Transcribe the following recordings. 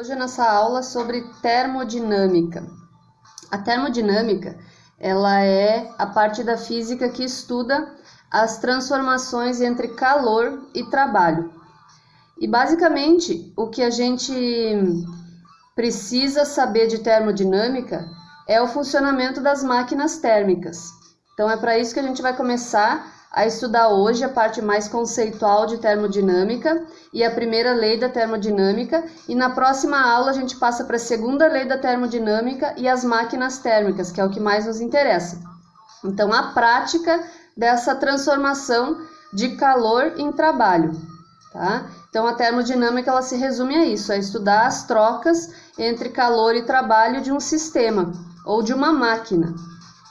Hoje a nossa aula é sobre termodinâmica. A termodinâmica, ela é a parte da física que estuda as transformações entre calor e trabalho. E basicamente, o que a gente precisa saber de termodinâmica é o funcionamento das máquinas térmicas. Então é para isso que a gente vai começar a estudar hoje a parte mais conceitual de termodinâmica e a primeira lei da termodinâmica, e na próxima aula a gente passa para a segunda lei da termodinâmica e as máquinas térmicas, que é o que mais nos interessa. Então a prática dessa transformação de calor em trabalho, tá? Então a termodinâmica ela se resume a isso, a estudar as trocas entre calor e trabalho de um sistema ou de uma máquina,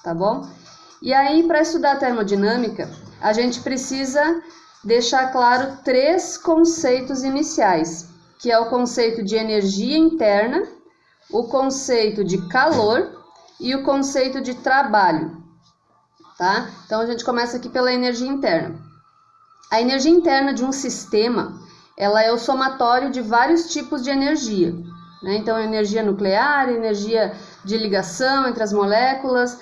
tá bom? E aí, para estudar a termodinâmica, a gente precisa deixar claro 3 conceitos iniciais, que é o conceito de energia interna, o conceito de calor e o conceito de trabalho, tá? Então a gente começa aqui pela energia interna. A energia interna de um sistema, ela é o somatório de vários tipos de energia, né? Então energia nuclear, energia de ligação entre as moléculas,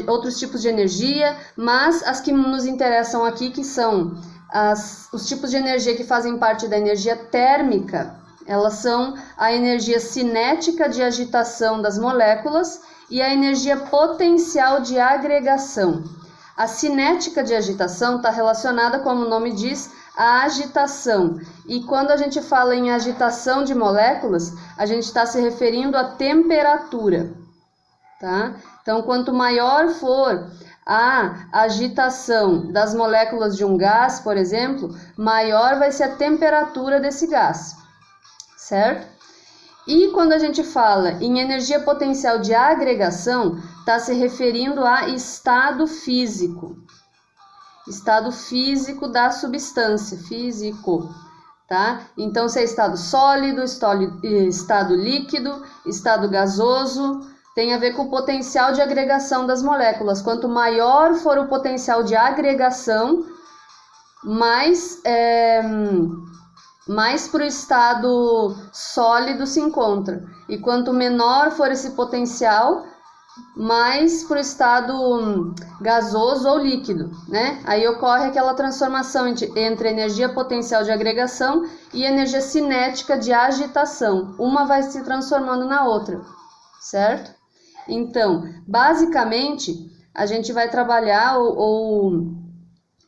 outros tipos de energia, mas as que nos interessam aqui, que são os tipos de energia que fazem parte da energia térmica, elas são a energia cinética de agitação das moléculas e a energia potencial de agregação. A cinética de agitação está relacionada, como o nome diz, à agitação. E quando a gente fala em agitação de moléculas, a gente está se referindo à temperatura. Tá? Então, quanto maior for a agitação das moléculas de um gás, por exemplo, maior vai ser a temperatura desse gás, certo? E quando a gente fala em energia potencial de agregação, está se referindo a estado físico da substância, físico, tá? Então, se é estado sólido, estado líquido, estado gasoso, tem a ver com o potencial de agregação das moléculas. Quanto maior for o potencial de agregação, mais para o estado sólido se encontra. E quanto menor for esse potencial, mais para o estado gasoso ou líquido, né? Aí ocorre aquela transformação entre energia potencial de agregação e energia cinética de agitação. Uma vai se transformando na outra, certo? Então, basicamente, a gente vai trabalhar ou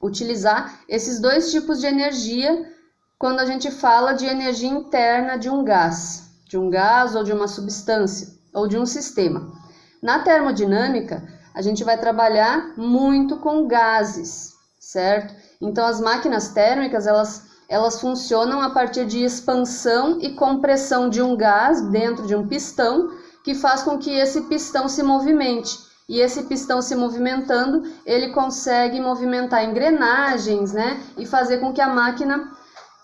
utilizar esses 2 tipos de energia quando a gente fala de energia interna de um gás ou de uma substância ou de um sistema. Na termodinâmica, a gente vai trabalhar muito com gases, certo? Então, as máquinas térmicas, elas funcionam a partir de expansão e compressão de um gás dentro de um pistão, que faz com que esse pistão se movimente. E esse pistão se movimentando, ele consegue movimentar engrenagens, né? E fazer com que a máquina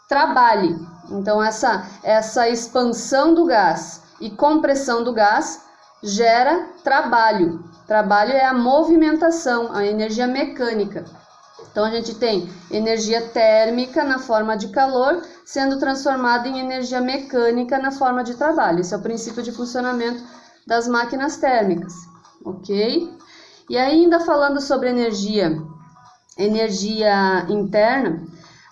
trabalhe. Então, essa expansão do gás e compressão do gás gera trabalho. Trabalho é a movimentação, a energia mecânica. Então, a gente tem energia térmica na forma de calor sendo transformada em energia mecânica na forma de trabalho. Esse é o princípio de funcionamento das máquinas térmicas, ok? E ainda falando sobre energia interna,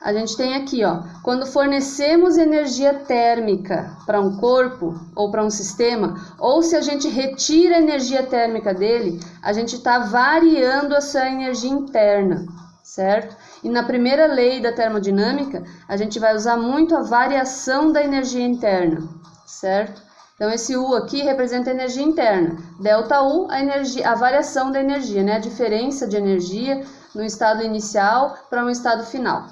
a gente tem aqui, ó, quando fornecemos energia térmica para um corpo ou para um sistema, ou se a gente retira a energia térmica dele, a gente está variando a sua energia interna, certo? E na primeira lei da termodinâmica, a gente vai usar muito a variação da energia interna, certo? Então, esse U aqui representa a energia interna. ΔU, a variação da energia, né? A diferença de energia no estado inicial para um estado final,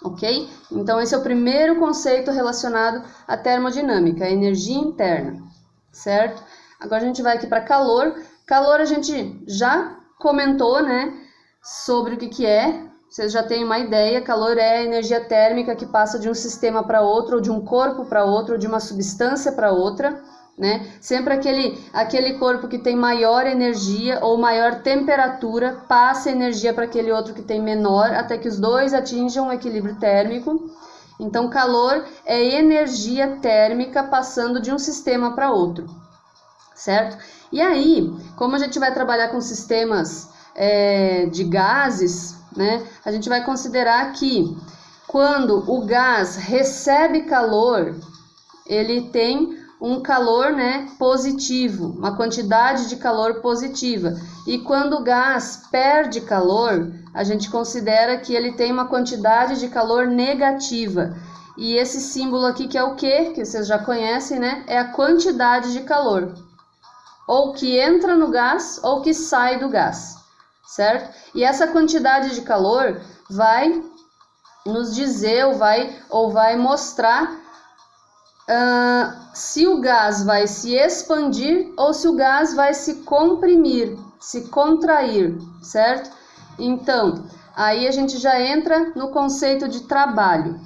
ok? Então, esse é o primeiro conceito relacionado à termodinâmica, a energia interna, certo? Agora, a gente vai aqui para calor. Calor a gente já comentou, né? Sobre o que é, vocês já têm uma ideia. Calor é a energia térmica que passa de um sistema para outro, ou de um corpo para outro, ou de uma substância para outra, né? Sempre aquele corpo que tem maior energia ou maior temperatura passa energia para aquele outro que tem menor, até que os dois atinjam um equilíbrio térmico. Então, calor é energia térmica passando de um sistema para outro, certo? E aí, como a gente vai trabalhar com sistemas de gases, né, a gente vai considerar que quando o gás recebe calor, ele tem um calor, né, positivo, uma quantidade de calor positiva. E quando o gás perde calor, a gente considera que ele tem uma quantidade de calor negativa. E esse símbolo aqui que é o quê? Que vocês já conhecem, né? É a quantidade de calor. Ou que entra no gás ou que sai do gás, certo? E essa quantidade de calor vai nos dizer ou vai mostrar se o gás vai se expandir ou se o gás vai se comprimir, se contrair, certo? Então, aí a gente já entra no conceito de trabalho.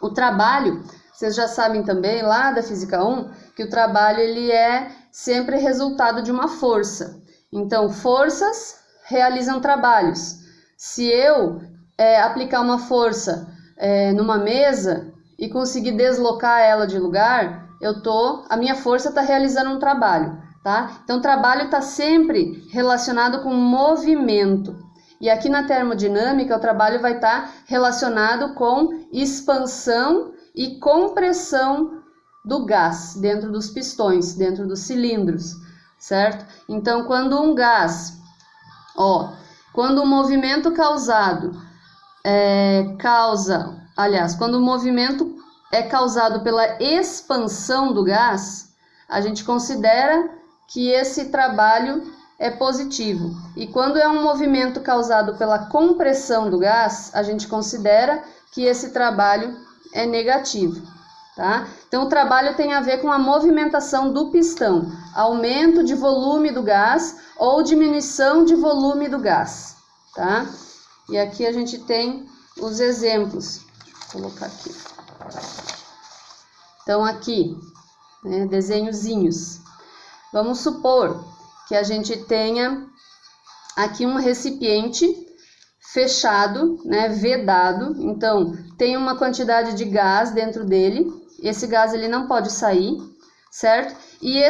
O trabalho, vocês já sabem também lá da Física 1, que o trabalho ele é sempre resultado de uma força. Então, forças realizam trabalhos. Se eu aplicar uma força numa mesa e conseguir deslocar ela de lugar, a minha força está realizando um trabalho, tá? Então, o trabalho está sempre relacionado com movimento. E aqui na termodinâmica, o trabalho vai estar relacionado com expansão e compressão do gás dentro dos pistões, dentro dos cilindros, certo? Então, quando um gás, quando o movimento quando o movimento é causado pela expansão do gás, a gente considera que esse trabalho é positivo. E quando é um movimento causado pela compressão do gás, a gente considera que esse trabalho é negativo, tá? Então, o trabalho tem a ver com a movimentação do pistão, aumento de volume do gás ou diminuição de volume do gás, tá? E aqui a gente tem os exemplos. Vou colocar aqui. Então, aqui, né, desenhozinhos. Vamos supor que a gente tenha aqui um recipiente fechado, né, vedado. Então, tem uma quantidade de gás dentro dele. Esse gás ele não pode sair, certo? E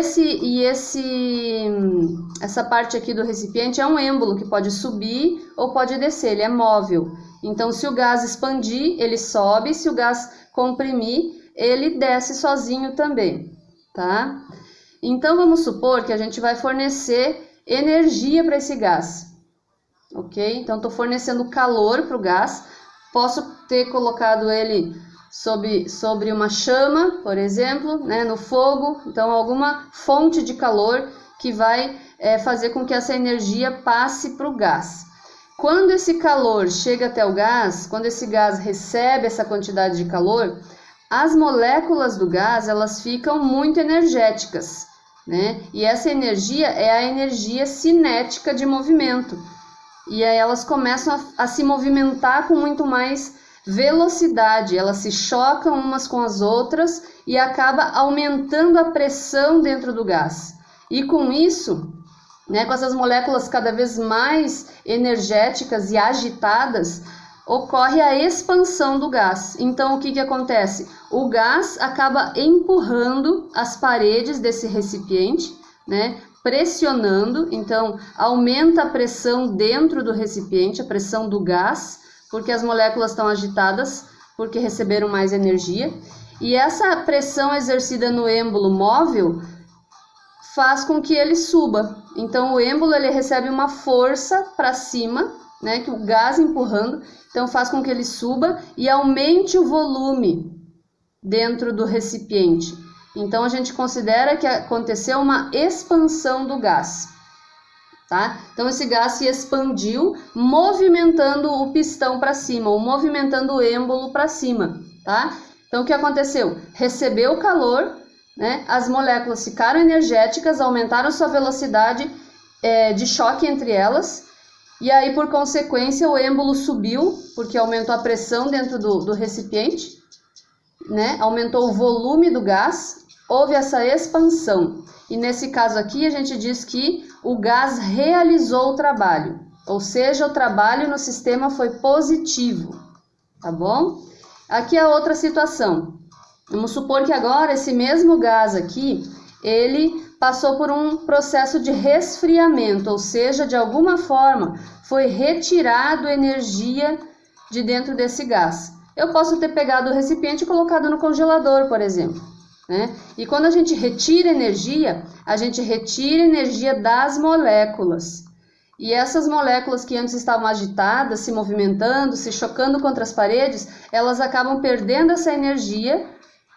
essa parte aqui do recipiente é um êmbolo que pode subir ou pode descer, ele é móvel. Então, se o gás expandir, ele sobe, se o gás comprimir, ele desce sozinho também, tá? Então, vamos supor que a gente vai fornecer energia para esse gás, ok? Então, estou fornecendo calor para o gás, posso ter colocado ele sobre uma chama, por exemplo, né, no fogo, então alguma fonte de calor que vai fazer com que essa energia passe para o gás. Quando esse calor chega até o gás, quando esse gás recebe essa quantidade de calor, as moléculas do gás elas ficam muito energéticas, né? E essa energia é a energia cinética de movimento. E aí elas começam a se movimentar com muito mais velocidade, elas se chocam umas com as outras e acaba aumentando a pressão dentro do gás. E com isso, né, com essas moléculas cada vez mais energéticas e agitadas, ocorre a expansão do gás. Então, o que acontece? O gás acaba empurrando as paredes desse recipiente, né, pressionando, então aumenta a pressão dentro do recipiente, a pressão do gás, porque as moléculas estão agitadas, porque receberam mais energia. E essa pressão exercida no êmbolo móvel faz com que ele suba. Então, o êmbolo ele recebe uma força para cima, né, que o gás empurrando, então faz com que ele suba e aumente o volume dentro do recipiente. Então, a gente considera que aconteceu uma expansão do gás, tá? Então, esse gás se expandiu, movimentando o pistão para cima, ou movimentando o êmbolo para cima, tá? Então, o que aconteceu? Recebeu o calor, né? As moléculas ficaram energéticas, aumentaram sua velocidade de choque entre elas, e aí, por consequência, o êmbolo subiu, porque aumentou a pressão dentro do recipiente, né? Aumentou o volume do gás, houve essa expansão. E nesse caso aqui, a gente diz que o gás realizou o trabalho, ou seja, o trabalho no sistema foi positivo, tá bom? Aqui é outra situação. Vamos supor que agora esse mesmo gás aqui, ele passou por um processo de resfriamento, ou seja, de alguma forma foi retirado energia de dentro desse gás. Eu posso ter pegado o recipiente e colocado no congelador, por exemplo, né? E quando a gente retira energia das moléculas. E essas moléculas que antes estavam agitadas, se movimentando, se chocando contra as paredes, elas acabam perdendo essa energia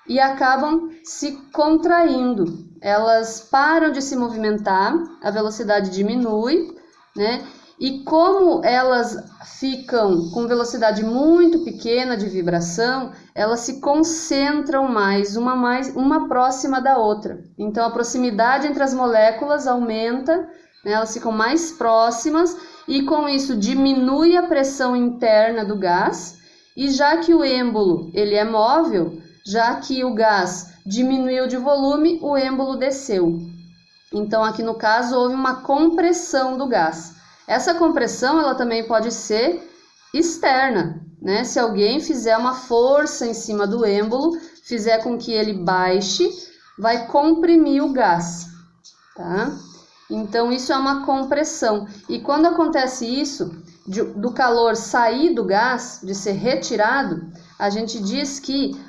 e acabam se contraindo. Elas param de se movimentar, a velocidade diminui, né? E como elas ficam com velocidade muito pequena de vibração, elas se concentram mais, uma próxima da outra. Então a proximidade entre as moléculas aumenta, né? Elas ficam mais próximas e com isso diminui a pressão interna do gás. E já que o êmbolo ele é móvel, já que o gás diminuiu de volume, o êmbolo desceu. Então aqui no caso houve uma compressão do gás. Essa compressão ela também pode ser externa, né? Se alguém fizer uma força em cima do êmbolo, fizer com que ele baixe, vai comprimir o gás, tá? Então isso é uma compressão. E quando acontece isso, do calor sair do gás, de ser retirado, a gente diz que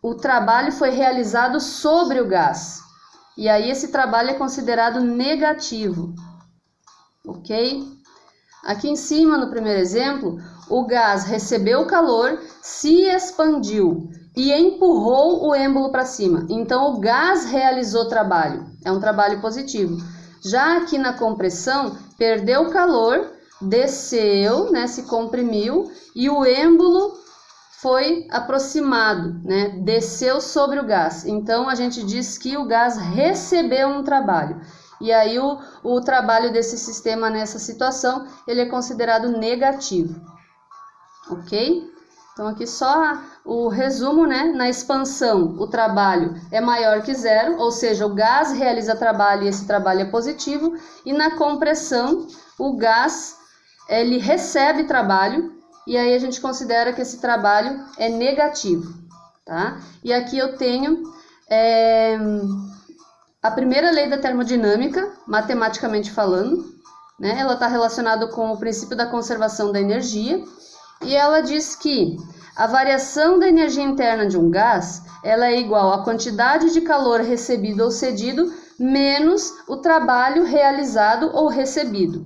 o trabalho foi realizado sobre o gás. E aí esse trabalho é considerado negativo, ok? Aqui em cima, no primeiro exemplo, o gás recebeu o calor, se expandiu e empurrou o êmbolo para cima. Então, o gás realizou trabalho, é um trabalho positivo. Já aqui na compressão, perdeu o calor, desceu, né, se comprimiu e o êmbolo foi aproximado, né, desceu sobre o gás. Então, a gente diz que o gás recebeu um trabalho. E aí o trabalho desse sistema nessa situação, ele é considerado negativo, ok? Então aqui só o resumo, né? Na expansão o trabalho é maior que zero, ou seja, o gás realiza trabalho e esse trabalho é positivo. E na compressão o gás ele recebe trabalho e aí a gente considera que esse trabalho é negativo, tá? E aqui eu tenho... a primeira lei da termodinâmica, matematicamente falando, né, ela está relacionada com o princípio da conservação da energia e ela diz que a variação da energia interna de um gás ela é igual à quantidade de calor recebido ou cedido menos o trabalho realizado ou recebido.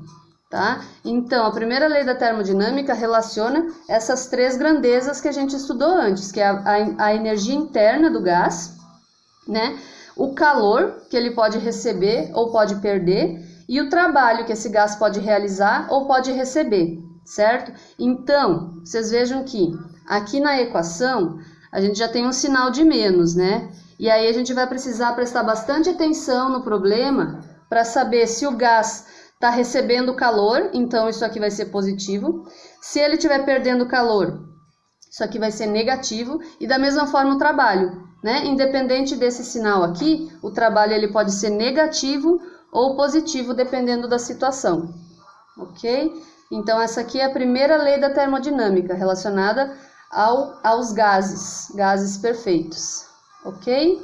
Tá? Então, a primeira lei da termodinâmica relaciona essas três grandezas que a gente estudou antes, que é a energia interna do gás, né? O calor que ele pode receber ou pode perder e o trabalho que esse gás pode realizar ou pode receber, certo? Então, vocês vejam que aqui na equação a gente já tem um sinal de menos, né? E aí a gente vai precisar prestar bastante atenção no problema para saber se o gás está recebendo calor, então isso aqui vai ser positivo. Se ele estiver perdendo calor, isso aqui vai ser negativo. E da mesma forma o trabalho, né? Independente desse sinal aqui, o trabalho ele pode ser negativo ou positivo, dependendo da situação, ok? Então essa aqui é a primeira lei da termodinâmica, relacionada aos gases perfeitos, ok?